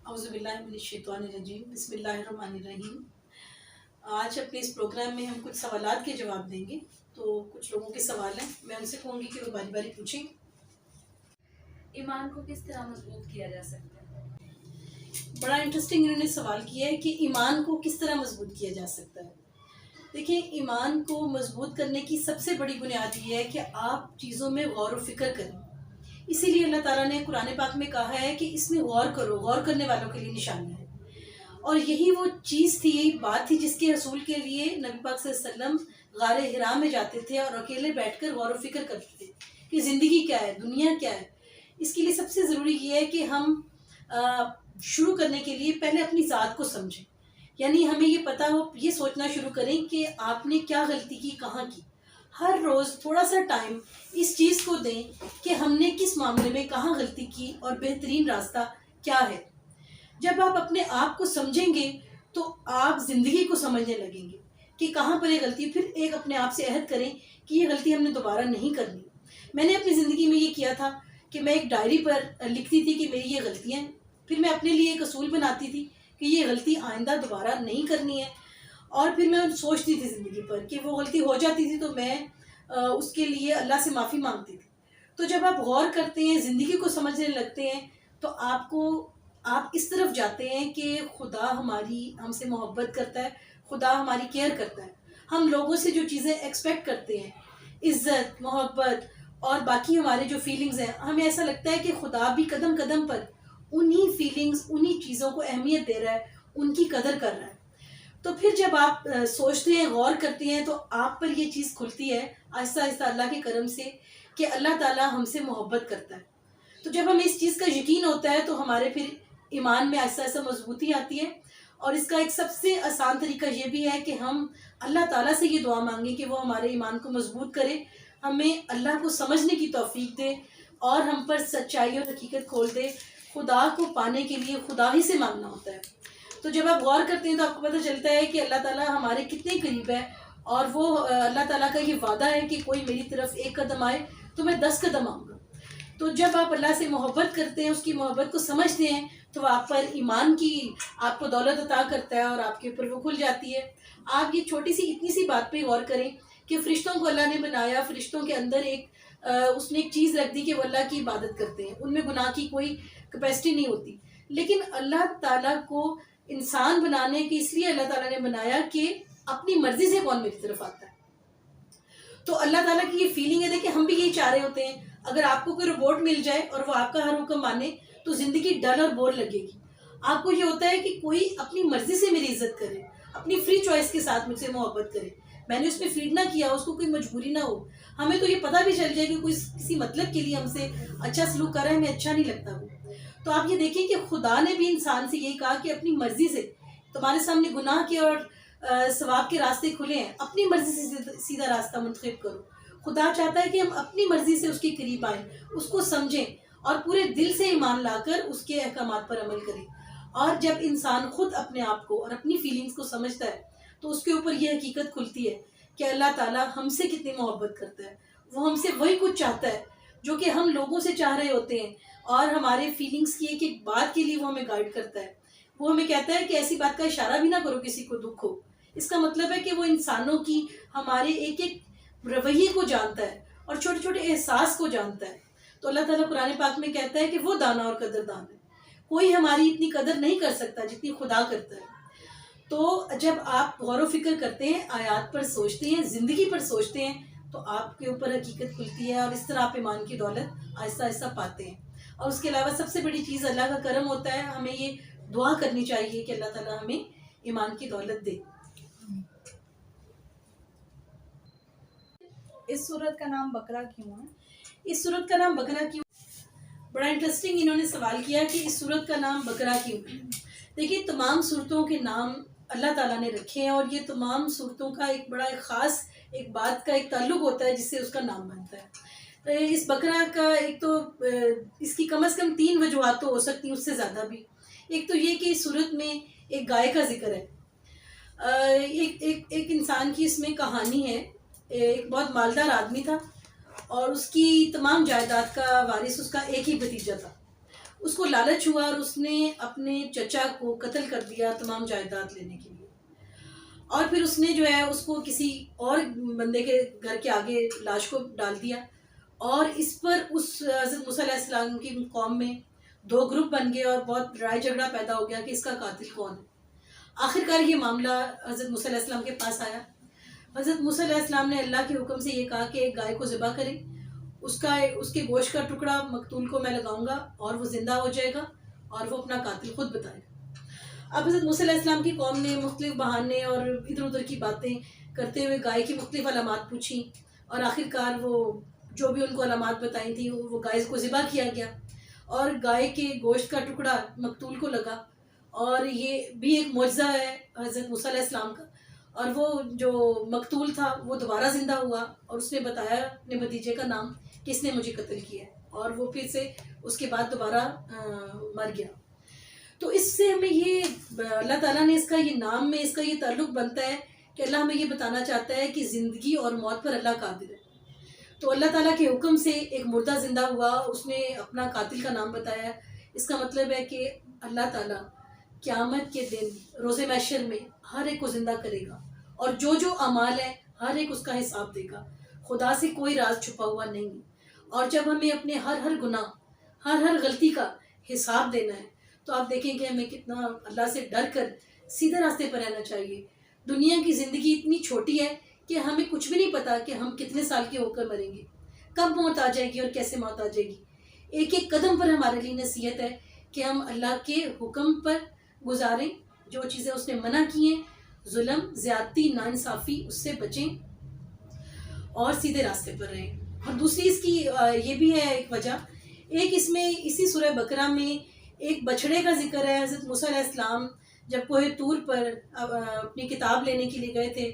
اعوذ باللہ من الشیطان الرجیم، بسم اللہ الرحمن الرحیم۔ آج اپنے اس پروگرام میں ہم کچھ سوالات کے جواب دیں گے۔ تو کچھ لوگوں کے سوال ہیں، میں ان سے کہوں گی کہ وہ باری باری پوچھیں۔ ایمان کو کس طرح مضبوط کیا جا سکتا ہے؟ بڑا انٹرسٹنگ انہوں نے سوال کیا ہے کہ ایمان کو کس طرح مضبوط کیا جا سکتا ہے۔ دیکھیں، ایمان کو مضبوط کرنے کی سب سے بڑی بنیاد یہ ہے کہ آپ چیزوں میں غور و فکر کریں۔ اسی لیے اللہ تعالیٰ نے قرآن پاک میں کہا ہے کہ اس میں غور کرو، غور کرنے والوں کے لیے نشانی ہے۔ اور یہی وہ چیز تھی، یہی بات تھی جس کے حصول کے لیے نبی پاک صلی اللہ علیہ وسلم غار حرا میں جاتے تھے اور اکیلے بیٹھ کر غور و فکر کرتے تھے کہ زندگی کیا ہے، دنیا کیا ہے۔ اس کے لیے سب سے ضروری یہ ہے کہ ہم شروع کرنے کے لیے پہلے اپنی ذات کو سمجھیں، یعنی ہمیں یہ پتہ ہو، یہ سوچنا شروع کریں کہ آپ نے کیا غلطی کی، کہاں کی۔ ہر روز تھوڑا سا ٹائم اس چیز کو دیں کہ ہم نے کس معاملے میں کہاں غلطی کی اور بہترین راستہ کیا ہے۔ جب آپ اپنے آپ کو سمجھیں گے تو آپ زندگی کو سمجھنے لگیں گے کہ کہاں پر یہ غلطی، پھر ایک اپنے آپ سے عہد کریں کہ یہ غلطی ہم نے دوبارہ نہیں کرنی۔ میں نے اپنی زندگی میں یہ کیا تھا کہ میں ایک ڈائری پر لکھتی تھی کہ میری یہ غلطیاں ہیں، پھر میں اپنے لیے ایک اصول بناتی تھی کہ یہ غلطی آئندہ دوبارہ نہیں کرنی ہے، اور پھر میں سوچتی تھی زندگی پر کہ وہ غلطی ہو جاتی تھی تو میں اس کے لیے اللہ سے معافی مانگتی تھی۔ تو جب آپ غور کرتے ہیں، زندگی کو سمجھنے لگتے ہیں، تو آپ اس طرف جاتے ہیں کہ خدا ہم سے محبت کرتا ہے، خدا ہماری کیئر کرتا ہے۔ ہم لوگوں سے جو چیزیں ایکسپیکٹ کرتے ہیں، عزت، محبت اور باقی ہمارے جو فیلنگز ہیں، ہمیں ایسا لگتا ہے کہ خدا بھی قدم قدم پر انہی فیلنگز، انہی چیزوں کو اہمیت دے رہا ہے، ان کی قدر کر رہا ہے۔ تو پھر جب آپ سوچتے ہیں، غور کرتے ہیں، تو آپ پر یہ چیز کھلتی ہے آہستہ آہستہ اللہ کے کرم سے کہ اللہ تعالیٰ ہم سے محبت کرتا ہے۔ تو جب ہمیں اس چیز کا یقین ہوتا ہے تو ہمارے پھر ایمان میں آہستہ آہستہ مضبوطی آتی ہے۔ اور اس کا ایک سب سے آسان طریقہ یہ بھی ہے کہ ہم اللہ تعالیٰ سے یہ دعا مانگیں کہ وہ ہمارے ایمان کو مضبوط کرے، ہمیں اللہ کو سمجھنے کی توفیق دے اور ہم پر سچائی اور حقیقت کھول دے۔ خدا کو پانے کے لیے خدا ہی سے مانگنا ہوتا ہے۔ تو جب آپ غور کرتے ہیں تو آپ کو پتہ چلتا ہے کہ اللہ تعالیٰ ہمارے کتنے قریب ہے، اور وہ اللہ تعالیٰ کا یہ وعدہ ہے کہ کوئی میری طرف 1 قدم آئے تو میں 10 قدم آؤں گا۔ تو جب آپ اللہ سے محبت کرتے ہیں، اس کی محبت کو سمجھتے ہیں، تو آپ پر ایمان کی آپ کو دولت عطا کرتا ہے اور آپ کے اوپر وہ کھل جاتی ہے۔ آپ یہ چھوٹی سی اتنی سی بات پہ غور کریں کہ فرشتوں کو اللہ نے بنایا، فرشتوں کے اندر اس نے ایک چیز رکھ دی کہ وہ اللہ کی عبادت کرتے ہیں، ان میں گناہ کی کوئی کیپیسٹی نہیں ہوتی۔ لیکن اللہ تعالیٰ کو انسان بنانے کے اس لیے اللہ تعالیٰ نے بنایا کہ اپنی مرضی سے کون میری طرف آتا ہے۔ تو اللہ تعالیٰ کی یہ فیلنگ ہے کہ ہم بھی یہی چاہ رہے ہوتے ہیں۔ اگر آپ کو کوئی روبوٹ مل جائے اور وہ آپ کا ہر حکم مانے تو زندگی ڈل اور بور لگے گی۔ آپ کو یہ ہوتا ہے کہ کوئی اپنی مرضی سے میری عزت کرے، اپنی فری چوائس کے ساتھ مجھ سے محبت کرے، میں نے اس میں فیڈ نہ کیا، اس کو کوئی مجبوری نہ ہو۔ ہمیں تو یہ پتہ بھی چل جائے کہ کوئی کسی مطلب کے لیے ہم سے اچھا سلوک کر رہا ہے، ہمیں اچھا نہیں لگتا وہ۔ تو آپ یہ دیکھیں کہ خدا نے بھی انسان سے یہی کہا کہ اپنی مرضی سے، تمہارے سامنے گناہ کے اور ثواب کے راستے کھلے ہیں، اپنی مرضی سے سیدھا راستہ منتخب کرو۔ خدا چاہتا ہے کہ ہم اپنی مرضی سے اس کے قریب آئیں، اس کو سمجھیں اور پورے دل سے ایمان لا کر اس کے احکامات پر عمل کریں۔ اور جب انسان خود اپنے آپ کو اور اپنی فیلنگز کو سمجھتا ہے تو اس کے اوپر یہ حقیقت کھلتی ہے کہ اللہ تعالیٰ ہم سے کتنی محبت کرتا ہے۔ وہ ہم سے وہی کچھ چاہتا ہے جو کہ ہم لوگوں سے چاہ رہے ہوتے ہیں، اور ہمارے فیلنگز کی ایک ایک بات کے لیے وہ ہمیں گائیڈ کرتا ہے۔ وہ ہمیں کہتا ہے کہ ایسی بات کا اشارہ بھی نہ کرو کسی کو دکھ ہو۔ اس کا مطلب ہے کہ وہ انسانوں کی، ہمارے ایک ایک رویے کو جانتا ہے اور چھوٹے چھوٹے احساس کو جانتا ہے۔ تو اللہ تعالیٰ قرآن پاک میں کہتا ہے کہ وہ دانا اور قدردان ہے، کوئی ہماری اتنی قدر نہیں کر سکتا جتنی خدا کرتا ہے۔ تو جب آپ غور و فکر کرتے ہیں، آیات پر سوچتے ہیں، زندگی پر سوچتے ہیں، تو آپ کے اوپر حقیقت کھلتی ہے اور اس طرح آپ ایمان کی دولت آہستہ آہستہ پاتے ہیں۔ اور اس کے علاوہ سب سے بڑی چیز اللہ کا کرم ہوتا ہے۔ ہمیں یہ دعا کرنی چاہیے کہ اللہ تعالیٰ ہمیں ایمان کی دولت دے۔ اس سورت کا نام بقرہ کیوں ہے؟ اس سورت کا نام بقرہ کیوں؟ بڑا انٹرسٹنگ انہوں نے سوال کیا کہ اس سورت کا نام بقرہ کیوں؟ دیکھیے، تمام سورتوں کے نام اللہ تعالیٰ نے رکھے ہیں، اور یہ تمام سورتوں کا ایک بڑا خاص ایک بات کا ایک تعلق ہوتا ہے جس سے اس کا نام بنتا ہے۔ اس بقرہ کا ایک تو اس کی کم از کم 3 وجوہات تو ہو سکتی ہیں، اس سے زیادہ بھی۔ ایک تو یہ کہ اس سورت میں ایک گائے کا ذکر ہے، ایک انسان کی اس میں کہانی ہے۔ ایک بہت مالدار آدمی تھا اور اس کی تمام جائیداد کا وارث اس کا ایک ہی بھتیجا تھا۔ اس کو لالچ ہوا اور اس نے اپنے چچا کو قتل کر دیا تمام جائیداد لینے کے لیے، اور پھر اس نے جو ہے اس کو کسی اور بندے کے گھر کے آگے لاش کو ڈال دیا، اور اس پر اس حضرت موسیٰ علیہ السلام کی قوم میں دو گروپ بن گئے اور بہت لڑائی جھگڑا پیدا ہو گیا کہ اس کا قاتل کون ہے۔ آخرکار یہ معاملہ حضرت موسیٰ علیہ السلام کے پاس آیا۔ حضرت موسیٰ علیہ السلام نے اللہ کے حکم سے یہ کہا کہ ایک گائے کو ذبح کریں، اس کے گوشت کا ٹکڑا مقتول کو میں لگاؤں گا اور وہ زندہ ہو جائے گا اور وہ اپنا قاتل خود بتائے گا۔ اب حضرت موسیٰ علیہ السلام کی قوم نے مختلف بہانے اور ادھر ادھر کی باتیں کرتے ہوئے گائے کی مختلف علامات پوچھیں، اور آخرکار وہ جو بھی ان کو علامات بتائی تھیں وہ گائے کو ذبح کیا گیا، اور گائے کے گوشت کا ٹکڑا مقتول کو لگا، اور یہ بھی ایک معجزہ ہے حضرت موسیٰ علیہ السلام کا۔ اور وہ جو مقتول تھا وہ دوبارہ زندہ ہوا اور اس نے بتایا اپنے بھتیجے کا نام کہ اس نے مجھے قتل کیا ہے، اور وہ پھر سے اس کے بعد دوبارہ مر گیا۔ تو اس سے ہمیں یہ اللہ تعالیٰ نے اس کا یہ نام میں اس کا یہ تعلق بنتا ہے کہ اللہ ہمیں یہ بتانا چاہتا ہے کہ زندگی اور موت پر اللہ قادر ہے۔ تو اللہ تعالیٰ کے حکم سے ایک مردہ زندہ ہوا، اس نے اپنا قاتل کا نام بتایا۔ اس کا مطلب ہے کہ اللہ تعالیٰ قیامت کے دن روز محشر میں ہر ایک کو زندہ کرے گا، اور جو جو اعمال ہے ہر ایک اس کا حساب دے گا۔ خدا سے کوئی راز چھپا ہوا نہیں ہے، اور جب ہمیں اپنے ہر گناہ ہر غلطی کا حساب دینا ہے تو آپ دیکھیں کہ ہمیں کتنا اللہ سے ڈر کر سیدھے راستے پر رہنا چاہیے۔ دنیا کی زندگی اتنی چھوٹی ہے کہ ہمیں کچھ بھی نہیں پتا کہ ہم کتنے سال کے ہو کر مریں گے، کب موت آ جائے گی اور کیسے موت آ جائے گی۔ ایک ایک قدم پر ہمارے لیے نصیحت ہے کہ ہم اللہ کے حکم پر گزاریں، جو چیزیں اس نے منع کی ہیں، ظلم، زیادتی، ناانصافی، اس سے بچیں اور سیدھے راستے پر رہیں۔ اور دوسری اس کی یہ بھی ہے ایک وجہ، ایک اس میں اسی سورہ بقرہ میں ایک بچھڑے کا ذکر ہے۔ حضرت موسیٰ علیہ السلام جب کوہ طور پر اپنی کتاب لینے کے لیے گئے تھے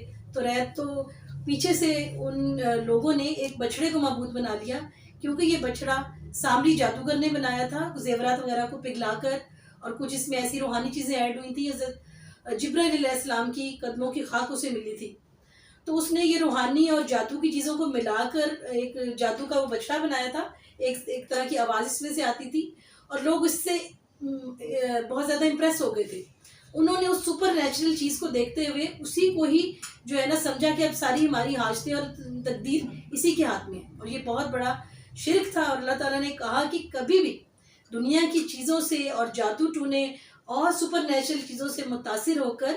تو پیچھے سے ان لوگوں نے ایک بچھڑے کو معبود بنا لیا، کیونکہ یہ بچھڑا سامری جادوگر نے بنایا تھا، زیورات وغیرہ کو پگھلا کر، اور کچھ اس میں ایسی روحانی چیزیں ایڈ ہوئی تھیں۔ حضرت جبرائیل علیہ السلام کی قدموں کی خاک اسے ملی تھی، تو اس نے یہ روحانی اور جادو کی چیزوں کو ملا کر ایک جادو کا وہ بچڑا بنایا تھا۔ ایک طرح کی آواز اس میں سے آتی تھی، اور لوگ اس سے بہت زیادہ امپریس ہو گئے تھے۔ انہوں نے اس سپر نیچرل چیز کو دیکھتے ہوئے اسی کو ہی جو ہے نا سمجھا کہ اب ساری ہماری حاجتیں اور تقدیر اسی کے ہاتھ میں ہے، اور یہ بہت بڑا شرک تھا۔ اور اللہ تعالیٰ نے کہا کہ کبھی بھی دنیا کی چیزوں سے اور جادو ٹونے اور سپر نیچرل چیزوں سے متاثر ہو کر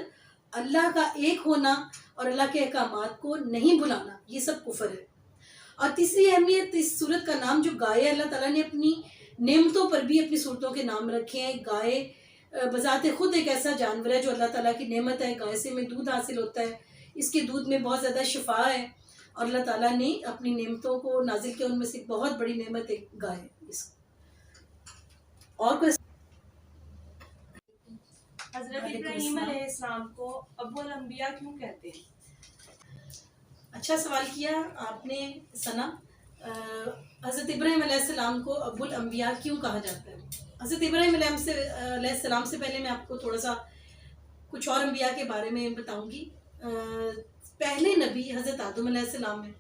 اللہ کا ایک ہونا اور اللہ کے احکامات کو نہیں بھلانا، یہ سب کفر ہے۔ اور تیسری اہمیت اس سورت کا نام جو گائے، اللہ تعالیٰ نے اپنی نعمتوں پر بھی اپنی صورتوں کے نام رکھے ہیں۔ گائے بذات خود ایک ایسا جانور ہے جو اللہ تعالیٰ کی نعمت ہے۔ گائے سے ہمیں دودھ حاصل ہوتا ہے، اس کے دودھ میں بہت زیادہ شفا ہے، اور اللہ تعالیٰ نے اپنی نعمتوں کو نازل کیا، ان میں سے بہت بڑی نعمت ایک گائے ہے۔ اور کوئی حضرت ابراہیم علیہ السلام کو ابو الانبیاء کیوں کہتے ہیں؟ اچھا سوال کیا آپ نے ثنا۔ حضرت ابراہیم علیہ السلام کو ابو الانبیاء کیوں کہا جاتا ہے؟ حضرت ابراہیم علیہ السلام سے پہلے میں آپ کو تھوڑا سا کچھ اور انبیاء کے بارے میں بتاؤں گی۔ پہلے نبی حضرت آدم علیہ السلام ہیں،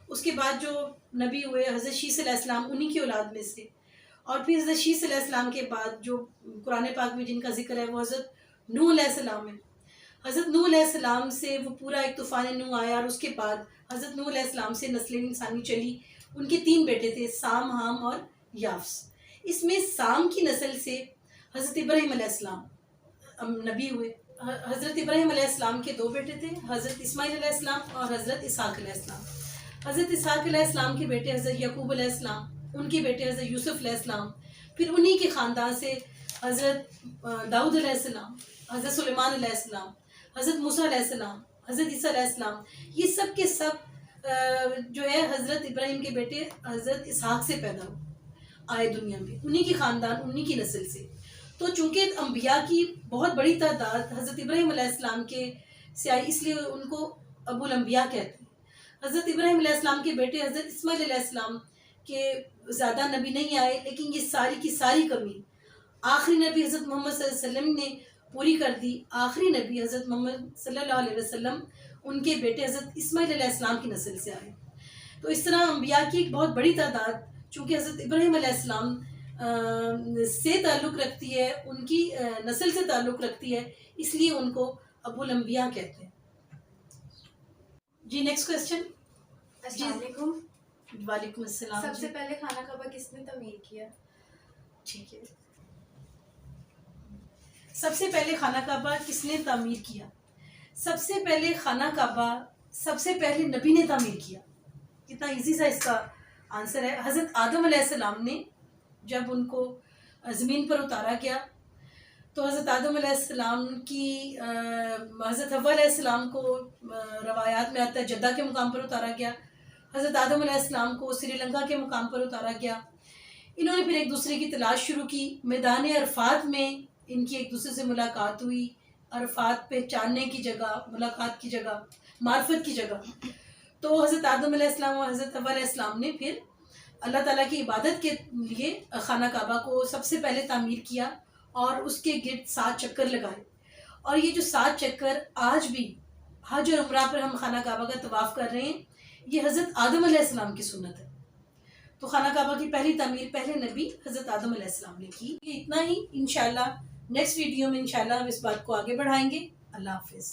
اس کے بعد جو نبی ہوئے حضرت شیث علیہ السلام، انہی کی اولاد میں سے، اور پھر حضرت شیث علیہ السلام کے بعد جو قرآن پاک میں جن کا ذکر ہے وہ حضرت نوح علیہ السلام ہے۔ حضرت نوح علیہ السلام سے وہ پورا ایک طوفان نوح آیا، اور اس کے بعد حضرت نوح علیہ السلام سے نسل انسانی چلی۔ ان کے 3 بیٹے تھے، سام، حام اور یافس۔ اس میں سام کی نسل سے حضرت ابراہیم علیہ السلام نبی ہوئے۔ حضرت ابراہیم علیہ السلام کے 2 بیٹے تھے، حضرت اسماعیل علیہ السلام اور حضرت اسحاق علیہ السلام۔ حضرت اسحاق علیہ السلام کے بیٹے حضرت یعقوب علیہ السلام، ان کے بیٹے حضرت یوسف علیہ السلام، پھر انہی کے خاندان سے حضرت داؤد علیہ السلام، حضرت سلیمان علیہ السلام، حضرت موسیٰ علیہ السلام، حضرت عیسیٰ علیہ السلام۔ یہ سب کے سب جو ہے حضرت ابراہیم کے بیٹے حضرت اسحاق سے پیدا آئے دنیا میں، انہی کی خاندان، انہی کی نسل سے۔ تو چونکہ انبیاء کی بہت بڑی تعداد حضرت ابراہیم علیہ السلام کے سے آئی، اس لیے ان کو ابو الانبیاء کہتے ہیں۔ حضرت ابراہیم علیہ السلام کے بیٹے حضرت اسماعیل علیہ السلام کے زیادہ نبی نہیں آئے، لیکن یہ ساری کی ساری کمی آخری نبی حضرت محمد صلی اللہ علیہ وسلم نے پوری کر دی۔ آخری نبی حضرت محمد صلی اللہ علیہ وسلم، ان کے بیٹے حضرت اسماعیل علیہ السلام کی نسل سے آئے۔ تو اس طرح انبیاء کی ایک بہت بڑی تعداد، چونکہ حضرت ابراہیم علیہ السلام سے تعلق رکھتی ہے، ان کی نسل سے تعلق رکھتی ہے، اس لیے ان کو ابو الانبیاء کہتے ہیں۔ جی نیکسٹ کویسچن۔ السلام علیکم۔ وعلیکم السلام۔ سب سے پہلے خانہ کعبہ کس نے تعمیر کیا؟ ٹھیک ہے، سب سے پہلے خانہ کعبہ کس نے تعمیر کیا؟ سب سے پہلے خانہ کعبہ سب سے پہلے نبی نے تعمیر کیا۔ کتنا ایزی سا اس کا آنسر ہے۔ حضرت آدم علیہ السلام نے جب ان کو زمین پر اتارا گیا تو حضرت آدم علیہ السلام کی حضرت حوا علیہ السلام کو روایات میں آتا ہے جدہ کے مقام پر اتارا گیا، حضرت آدم علیہ السلام کو سری لنکا کے مقام پر اتارا گیا۔ انہوں نے پھر ایک دوسرے کی تلاش شروع کی، میدان عرفات میں ان کی ایک دوسرے سے ملاقات ہوئی، عرفات پہچاننے کی جگہ، ملاقات کی جگہ، معرفت کی جگہ۔ تو حضرت آدم علیہ السلام اور حضرت حوا علیہ السلام نے پھر اللہ تعالیٰ کی عبادت کے لیے خانہ کعبہ کو سب سے پہلے تعمیر کیا اور اس کے گرد 7 چکر لگائے، اور یہ جو 7 چکر آج بھی حج اور عمرہ پر ہم خانہ کعبہ کا طواف کر رہے ہیں، یہ حضرت آدم علیہ السلام کی سنت ہے۔ تو خانہ کعبہ کی پہلی تعمیر پہلے نبی حضرت آدم علیہ السلام نے کی۔ یہ اتنا ہی، انشاءاللہ نیکسٹ ویڈیو میں انشاءاللہ ہم اس بات کو آگے بڑھائیں گے۔ اللہ حافظ۔